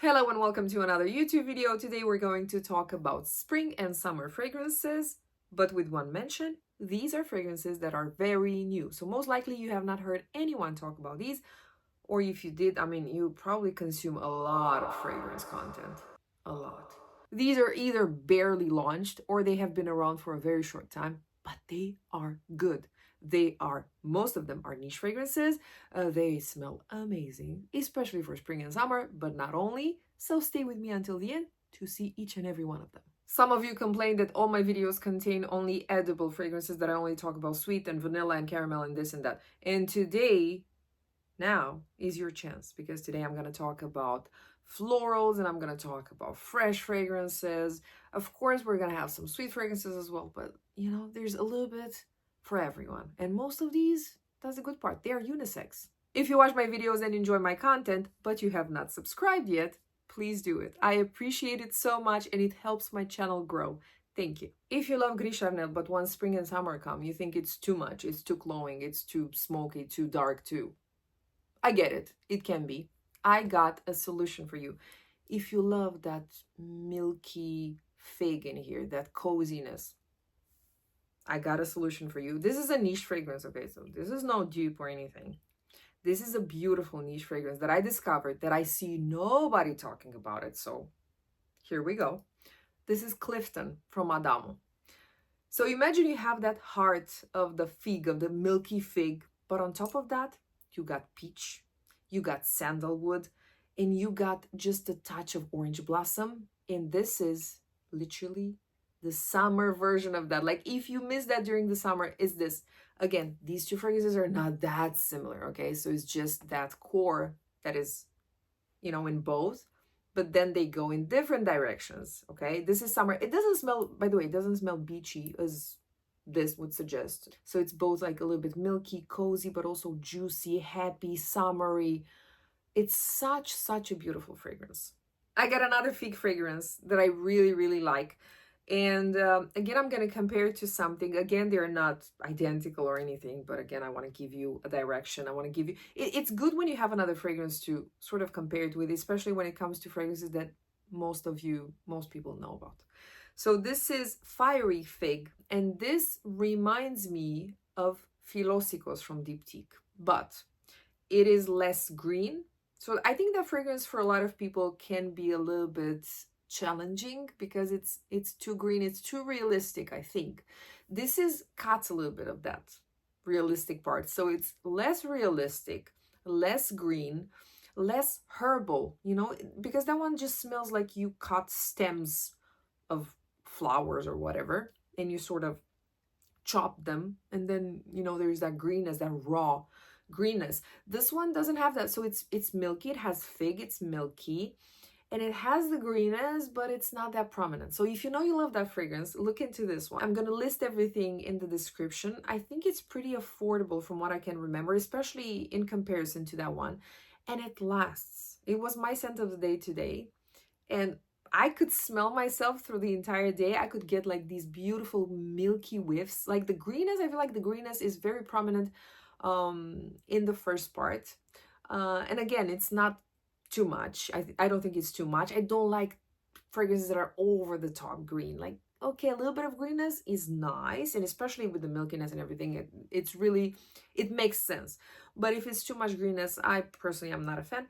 Hello and welcome to another YouTube video. Today we're going to talk about spring and summer fragrances, but with one mention. These are fragrances that are very new. So most likely you have not heard anyone talk about these, or if you did, you probably consume a lot of fragrance content. A lot. These are either barely launched or they have been around for a very short time, but they are good. Most of them are niche fragrances. They smell amazing, especially for spring and summer, but not only. So stay with me until the end to see each and every one of them. Some of you complain that all my videos contain only edible fragrances, that I only talk about sweet and vanilla and caramel and this and that. And today, now is your chance, because today I'm going to talk about florals and I'm going to talk about fresh fragrances. Of course, we're going to have some sweet fragrances as well, but there's a little bit for everyone. And most of these, that's the good part, they are unisex. If you watch my videos and enjoy my content, but you have not subscribed yet, please do it. I appreciate it so much and it helps my channel grow. Thank you. If you love Gris Charnel, but once spring and summer come, you think it's too much, it's too glowing, it's too smoky, too dark too. I get it. It can be. I got a solution for you. If you love that milky fig in here, that coziness, I got a solution for you. This is a niche fragrance, okay? So this is no dupe or anything. This is a beautiful niche fragrance that I discovered, that I see nobody talking about it. So here we go. This is Clifton from Adamo. So imagine you have that heart of the fig, of the milky fig, but on top of that, you got peach, you got sandalwood, and you got just a touch of orange blossom. And this is literally the summer version of that. Like if you miss that during the summer, is this. Again, these two fragrances are not that similar, okay? So it's just that core that is, in both, but then they go in different directions, okay? This is summer. It doesn't smell, by the way, it doesn't smell beachy as this would suggest. So it's both like a little bit milky, cozy, but also juicy, happy, summery. It's such a beautiful fragrance. I got another fig fragrance that I really like. And again, I'm going to compare it to something. Again, they're not identical or anything, but again, I want to give you a direction. I want to give you, it's good when you have another fragrance to sort of compare it with, especially when it comes to fragrances that most people know about. So this is Fiery Fig, and this reminds me of Philosykos from Diptyque, but it is less green. So I think that fragrance for a lot of people can be a little bit challenging because it's too green, it's too realistic, I think. This cuts a little bit of that realistic part. So it's less realistic, less green, less herbal, because that one just smells like you cut stems of flowers or whatever, and you sort of chop them, and then there's that greenness, that raw greenness. This one doesn't have that. So it's milky, it has fig, it's milky, and it has the greenness, but it's not that prominent. So if you love that fragrance, look into this one. I'm going to list everything in the description. I think it's pretty affordable from what I can remember, especially in comparison to that one. And it lasts. It was my scent of the day today, and I could smell myself through the entire day. I could get like these beautiful milky whiffs. Like the greenness, I feel like the greenness is very prominent in the first part. And again, it's not too much. I don't think it's too much. I don't like fragrances that are over the top green. Like, okay, a little bit of greenness is nice, and especially with the milkiness and everything, it makes sense. But if it's too much greenness, I personally am not a fan.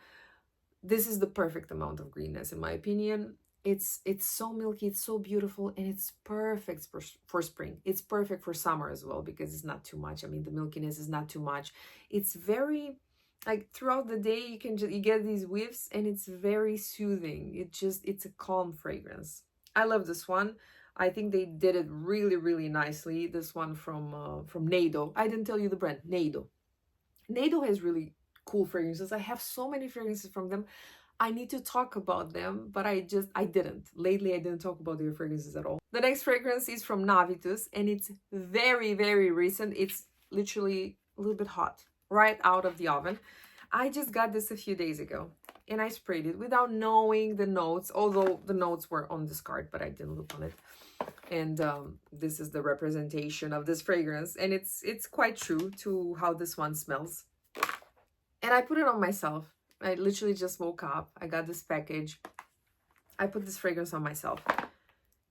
This is the perfect amount of greenness, in my opinion. It's so milky, it's so beautiful, and it's perfect for spring. It's perfect for summer as well, because it's not too much. The milkiness is not too much. It's very, like, throughout the day, you get these whiffs, and it's very soothing. It's a calm fragrance. I love this one. I think they did it really nicely. This one from Nado. I didn't tell you the brand, Nado. Nado has really cool fragrances. I have so many fragrances from them. I need to talk about them, but I didn't. Lately, I didn't talk about their fragrances at all. The next fragrance is from Navitus, and it's very recent. It's literally a little bit hot, right out of the oven. I just got this a few days ago, and I sprayed it without knowing the notes, although the notes were on this card, but I didn't look on it. And this is the representation of this fragrance, and it's quite true to how this one smells. And I put it on myself, I literally just woke up. I got this package. I put this fragrance on myself.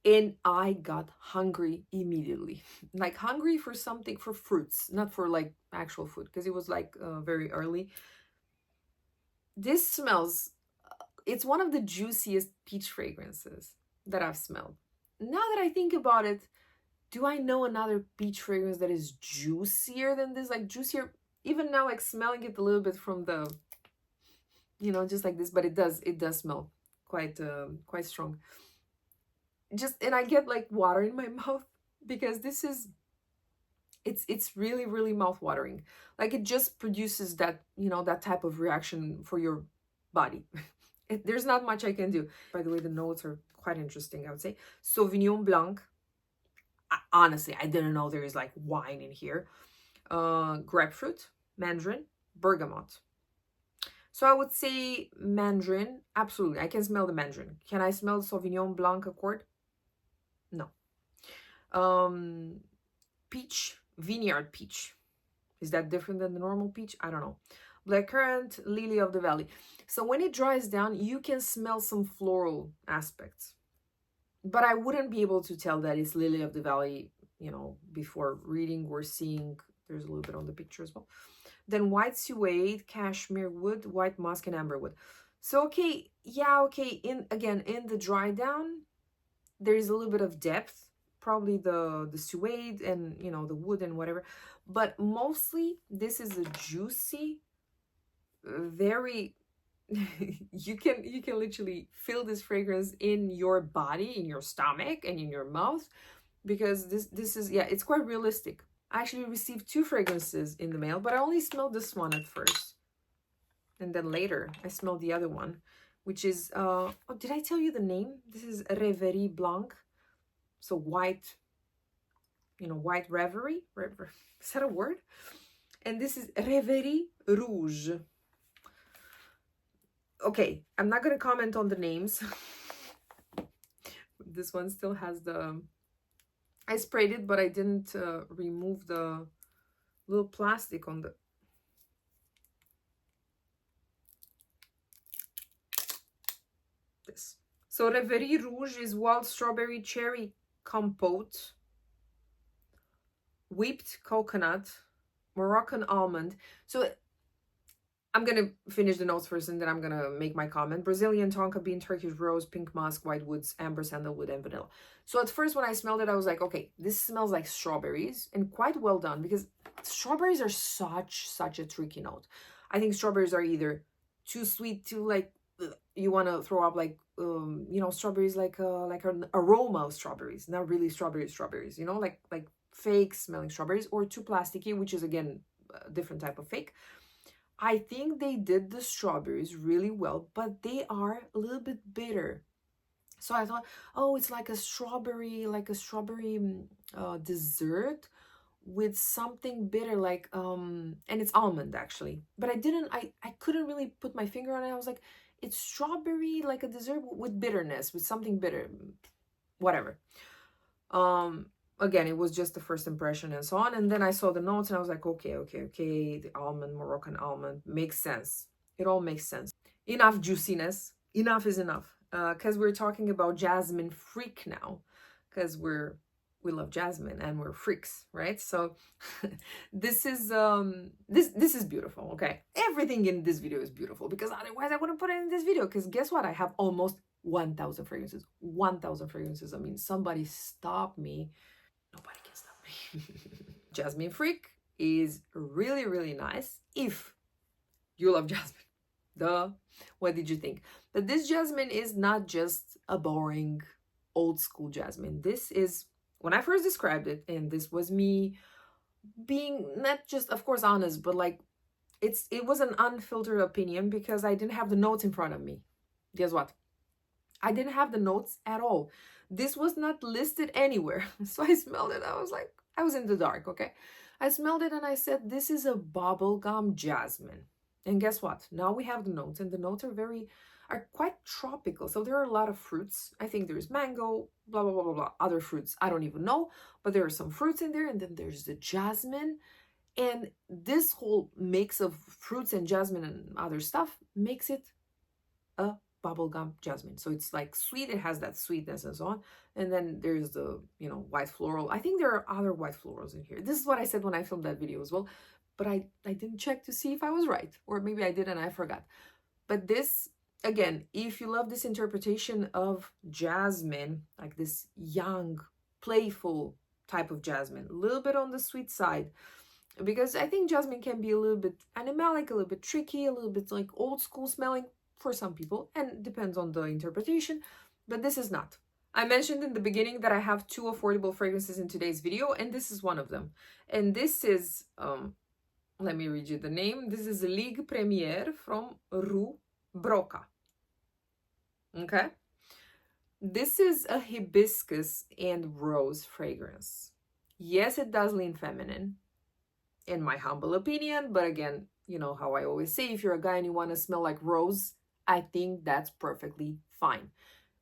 And I got hungry immediately. Like hungry for something, for fruits, not for like actual food, because it was like very early. This smells, it's one of the juiciest peach fragrances that I've smelled. Now that I think about it, do I know another peach fragrance that is juicier than this? Like juicier, even now, like smelling it a little bit from the, you know, just like this, but it does smell quite quite strong. Just, and I get like water in my mouth because this is, it's really, really mouth watering. Like it just produces that, you know, that type of reaction for your body. There's not much I can do. By the way, the notes are quite interesting, I would say. Sauvignon Blanc. Honestly, I didn't know there is like wine in here. Grapefruit, mandarin, bergamot. So I would say mandarin. Absolutely, I can smell the mandarin. Can I smell the Sauvignon Blanc accord? No. Peach, vineyard peach. Is that different than the normal peach? I don't know. Blackcurrant, lily of the valley. So when it dries down, you can smell some floral aspects. But I wouldn't be able to tell that it's lily of the valley, you know, before reading or seeing. There's a little bit on the picture as well. Then white suede, cashmere wood, white musk, and amber wood. So, okay, yeah, okay. In the dry down, there's a little bit of depth, probably the suede and, you know, the wood and whatever, but mostly this is a juicy, very you can literally feel this fragrance in your body, in your stomach, and in your mouth, because this is, yeah, it's quite realistic. I actually received 2 fragrances in the mail, but I only smelled this one at first, and then later I smelled the other one, which is oh, did I tell you the name? This is Reverie Blanc. So white, you know, white Reverie. Is that a word? And this is Reverie Rouge. Okay, I'm not going to comment on the names. This one still has the... I sprayed it, but I didn't remove the little plastic on the... This. So Reverie Rouge is wild strawberry cherry compote, whipped coconut, Moroccan almond. So I'm gonna finish the notes first, and then I'm gonna make my comment. Brazilian tonka bean, Turkish rose, pink musk, white woods, amber sandalwood, and vanilla. So at first when I smelled it, I was like, okay, this smells like strawberries, and quite well done, because strawberries are such a tricky note. I think strawberries are either too sweet, too like you want to throw up, like you know, strawberries like an aroma of strawberries, not really strawberries, you know, like fake smelling strawberries, or too plasticky, which is again a different type of fake. I think they did the strawberries really well, but they are a little bit bitter. So I thought, oh, it's like a strawberry dessert with something bitter, like and it's almond actually. But I couldn't really put my finger on it. I was like, it's strawberry, like a dessert with bitterness, with something bitter, whatever. Again, it was just the first impression and so on. And then I saw the notes and I was like, okay, the almond, Moroccan almond, makes sense. It all makes sense. Enough juiciness. Enough is enough. Because we're talking about Jasmine Freak now. Because we love Jasmine and we're freaks, right? So this is this is beautiful, okay? Everything in this video is beautiful, because otherwise I wouldn't put it in this video. Because guess what? I have almost 1,000 fragrances. 1,000 fragrances. I mean, somebody stop me. Nobody can stop me. Jasmine Freak is really, really nice if you love Jasmine. Duh. What did you think? But this Jasmine is not just a boring old school Jasmine. This is, when I first described it, and this was me being not just, of course, honest, but like it was an unfiltered opinion, because I didn't have the notes in front of me. Guess what? I didn't have the notes at all. This was not listed anywhere. So I smelled it. I was like, I was in the dark, okay? I smelled it and I said, this is a bubblegum jasmine. And guess what? Now we have the notes, and the notes are quite tropical. So there are a lot of fruits. I think there's mango, blah, blah, blah, blah, blah. Other fruits, I don't even know. But there are some fruits in there. And then there's the jasmine. And this whole mix of fruits and jasmine and other stuff makes it a bubblegum jasmine. So it's like sweet, it has that sweetness and so on. And then there's the, you know, white floral. I think there are other white florals in here. This is what I said when I filmed that video as well. But I didn't check to see if I was right. Or maybe I did and I forgot. But this, again, if you love this interpretation of jasmine, like this young, playful type of jasmine, a little bit on the sweet side, because I think jasmine can be a little bit animalic, a little bit tricky, a little bit like old school smelling for some people, and depends on the interpretation, but this is not. I mentioned in the beginning that I have 2 affordable fragrances in today's video, and this is one of them. And this is, let me read you the name. This is Ligue Première from Rouge Broca. Okay? This is a hibiscus and rose fragrance. Yes, it does lean feminine, in my humble opinion, but again, you know how I always say, if you're a guy and you want to smell like rose, I think that's perfectly fine.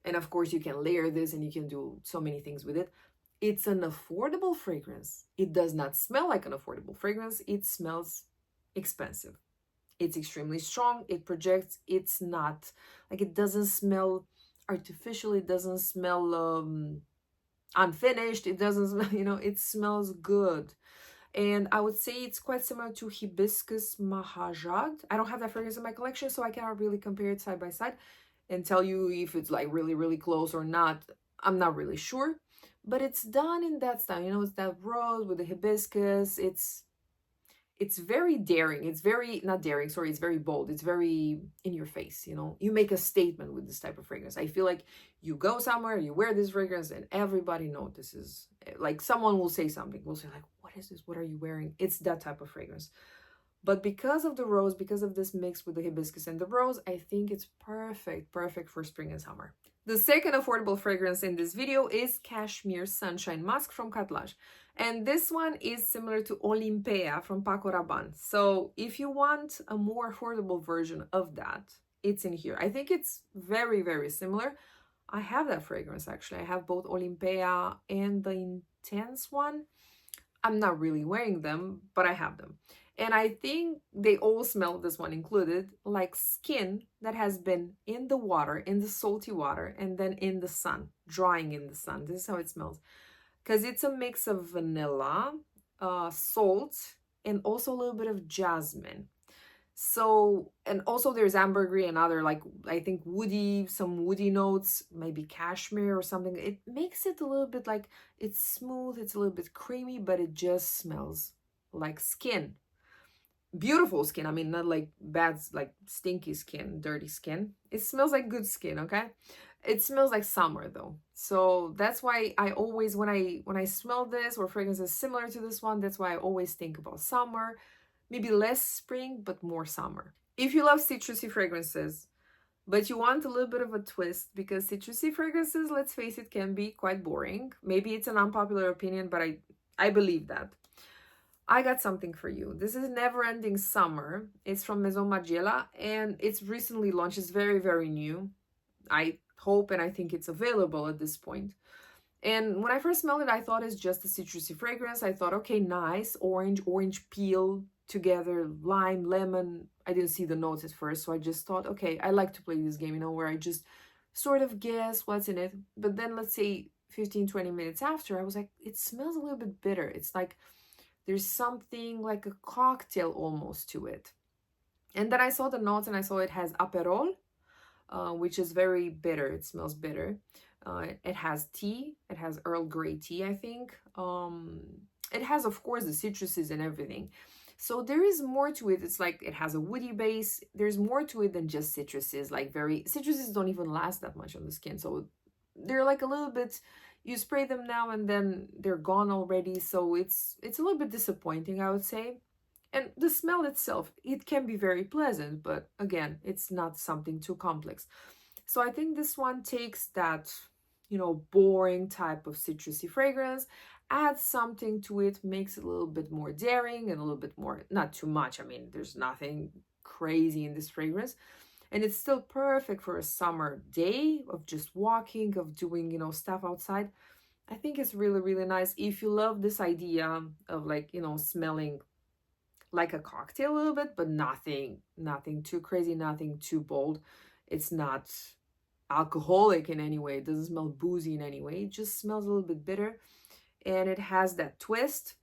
And of course, you can layer this and you can do so many things with it. It's an affordable fragrance. It does not smell like an affordable fragrance. It smells expensive. It's extremely strong. It projects. It's not, like, it doesn't smell artificial. It doesn't smell unfinished. It doesn't smell, you know, it smells good. And I would say it's quite similar to Hibiscus Mahajad. I don't have that fragrance in my collection, so I cannot really compare it side by side and tell you if it's like really, really close or not. I'm not really sure. But it's done in that style. You know, it's that rose with the hibiscus. It's very daring. It's very, not daring, sorry, it's very bold. It's very in your face, you know. You make a statement with this type of fragrance. I feel like you go somewhere, you wear this fragrance, and everybody notices. Like, someone will say something. Will say like, what is this? What are you wearing? It's that type of fragrance. But because of the rose, because of this mix with the hibiscus and the rose, I think it's perfect for spring and summer. The second affordable fragrance in this video is Cashmere Sunshine Musk from Catlage. And this one is similar to Olympea from Paco Rabanne. So if you want a more affordable version of that, it's in here. I think it's very, very similar. I have that fragrance actually. I have both Olympea and the Intense one. I'm not really wearing them, but I have them. And I think they all smell, this one included, like skin that has been in the water, in the salty water, and then in the sun, drying in the sun. This is how it smells. Because it's a mix of vanilla, salt, and also a little bit of jasmine. So, and also there's ambergris and other, like, I think woody, some woody notes, maybe cashmere or something. It makes it a little bit like, it's smooth, it's a little bit creamy, but it just smells like skin. Beautiful skin. I mean, not like bad, like stinky skin, dirty skin. It smells like good skin, okay? It smells like summer though. So that's why I always, when I smell this or fragrances similar to this one, that's why I always think about summer. Maybe less spring, but more summer. If you love citrusy fragrances, but you want a little bit of a twist, because citrusy fragrances, let's face it, can be quite boring. Maybe it's an unpopular opinion, but I believe that. I got something for you. This is Never Ending Summer. It's from Maison Margiela, and it's recently launched. It's very, very new. I hope and I think it's available at this point. And when I first smelled it, I thought it's just a citrusy fragrance. I thought, okay, nice, orange peel together, lime, lemon. I didn't see the notes at first, so I just thought, okay, I like to play this game, you know, where I just sort of guess what's in it. But then let's say 15-20 minutes after, I was like, it smells a little bit bitter. It's like there's something like a cocktail almost to it. And then I saw the notes and I saw it has Aperol, which is very bitter. It smells bitter. It has tea. It has Earl Grey tea, I think. It has, of course, the citruses and everything. So there is more to it. It's like it has a woody base. There's more to it than just citruses. Like citruses don't even last that much on the skin. So they're like a little bit, you spray them now and then they're gone already. So it's a little bit disappointing, I would say. And the smell itself, it can be very pleasant, but again, it's not something too complex. So I think this one takes that, you know, boring type of citrusy fragrance, adds something to it, makes it a little bit more daring and a little bit more, not too much. I mean, there's nothing crazy in this fragrance. And it's still perfect for a summer day of just walking, of doing, you know, stuff outside. I think it's really, really nice. If you love this idea of, like, you know, smelling like a cocktail a little bit, but nothing too crazy, nothing too bold. It's not alcoholic in any way. It doesn't smell boozy in any way. It just smells a little bit bitter, and it has that twist,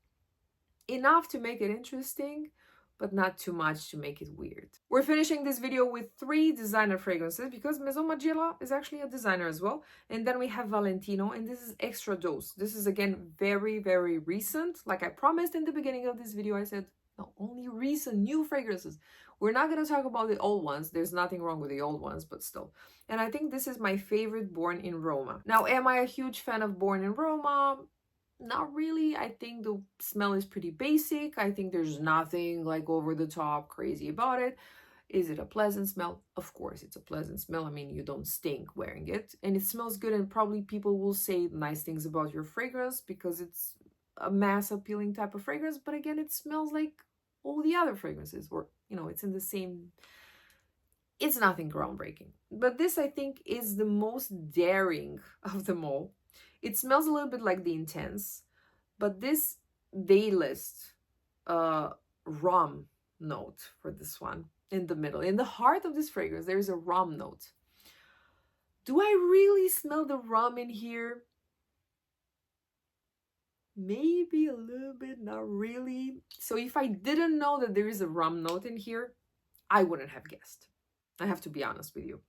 enough to make it interesting, but not too much to make it weird. We're finishing this video with 3 designer fragrances because Maison Margiela is actually a designer as well. And then we have Valentino, and this is Extradose. This is again very, very recent. Like I promised in the beginning of this video, I said, no, only recent new fragrances. We're not going to talk about the old ones. There's nothing wrong with the old ones, but still. And I think this is my favorite Born in Roma. Now, am I a huge fan of Born in Roma? Not really. I think the smell is pretty basic. I think there's nothing like over the top crazy about it. Is it a pleasant smell? Of course, it's a pleasant smell. I mean, you don't stink wearing it, and it smells good, and probably people will say nice things about your fragrance because it's a mass appealing type of fragrance. But again, it smells like all the other fragrances, or, you know, it's in the same, it's nothing groundbreaking. But this, I think, is the most daring of them all. It smells a little bit like the Intense, but this, they list rum note for this one in the middle. In the heart of this fragrance, there is a rum note. Do I really smell the rum in here? Maybe a little bit, not really. So if I didn't know that there is a rum note in here, I wouldn't have guessed. I have to be honest with you.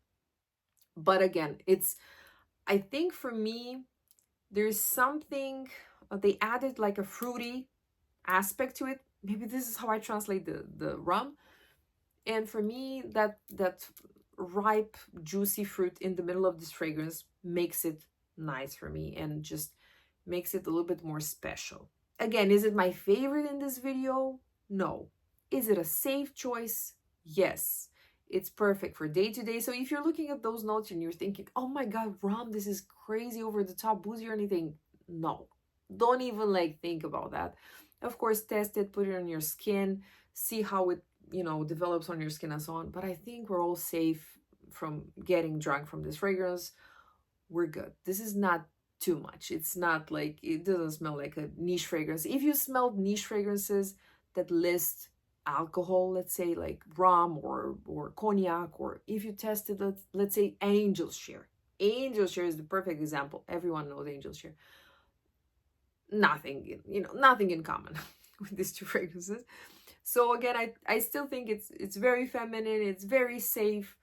But again, it's, I think for me, there's something, they added like a fruity aspect to it. Maybe this is how I translate the rum. And for me, that ripe, juicy fruit in the middle of this fragrance makes it nice for me and just makes it a little bit more special. Again, is it my favorite in this video? No. Is it a safe choice? Yes. It's perfect for day-to-day. So if you're looking at those notes and you're thinking, oh my God, rum, this is crazy over the top, boozy or anything, no. Don't even like think about that. Of course, test it, put it on your skin, see how it, you know, develops on your skin and so on. But I think we're all safe from getting drunk from this fragrance. We're good. This is not too much. It's not like, it doesn't smell like a niche fragrance. If you smelled niche fragrances that list alcohol, let's say like rum or cognac, or if you tested, let's say Angel's Share. Angel's Share is the perfect example. Everyone knows Angel's Share. Nothing, you know, nothing in common with these 2 fragrances. So again, I still think it's very feminine, it's very safe,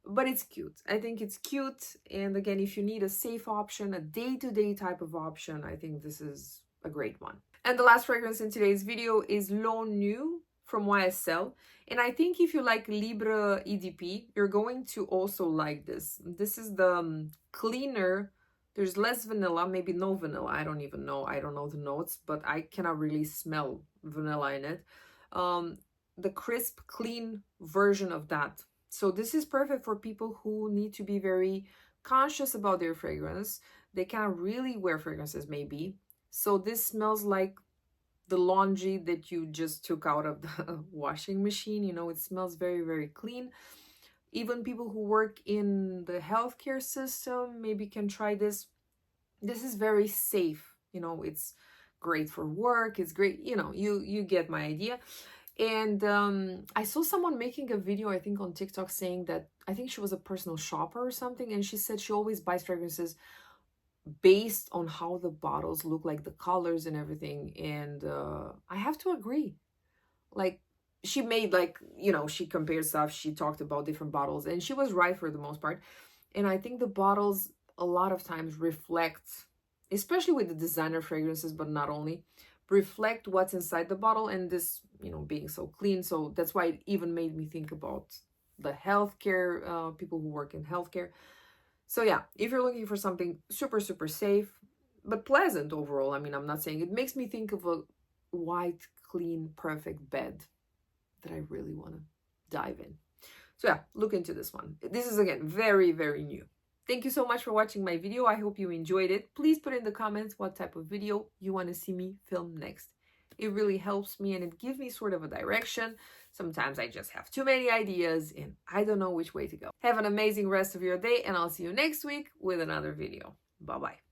but it's cute. I think it's cute. And again, if you need a safe option, a day-to-day type of option, I think this is a great one. And the last fragrance in today's video is L'Eau Nue from YSL. And I think if you like Libre EDP, you're going to also like this. This is the cleaner. There's less vanilla, maybe no vanilla. I don't even know. I don't know the notes, but I cannot really smell vanilla in it. The crisp, clean version of that. So this is perfect for people who need to be very conscious about their fragrance. They can't really wear fragrances, maybe. So this smells like the laundry that you just took out of the washing machine. You know, it smells very, very clean. Even people who work in the healthcare system maybe can try this. This is very safe. You know, it's great for work. It's great. You know, you get my idea. And I saw someone making a video, I think on TikTok, saying that, I think she was a personal shopper or something. And she said she always buys fragrances based on how the bottles look, like the colors and everything. And I have to agree. Like, she made, like, you know, she compared stuff, she talked about different bottles, and she was right for the most part. And I think the bottles a lot of times reflect, especially with the designer fragrances, but not only, reflect what's inside the bottle. And this, you know, being so clean, so that's why it even made me think about the healthcare, people who work in healthcare. So yeah, if you're looking for something super, super safe, but pleasant overall, I mean, I'm not saying, it makes me think of a white, clean, perfect bed that I really want to dive in. So yeah, look into this one. This is, again, very, very new. Thank you so much for watching my video. I hope you enjoyed it. Please put in the comments what type of video you want to see me film next. It really helps me, and it gives me sort of a direction. Sometimes I just have too many ideas and I don't know which way to go. Have an amazing rest of your day, and I'll see you next week with another video. Bye-bye.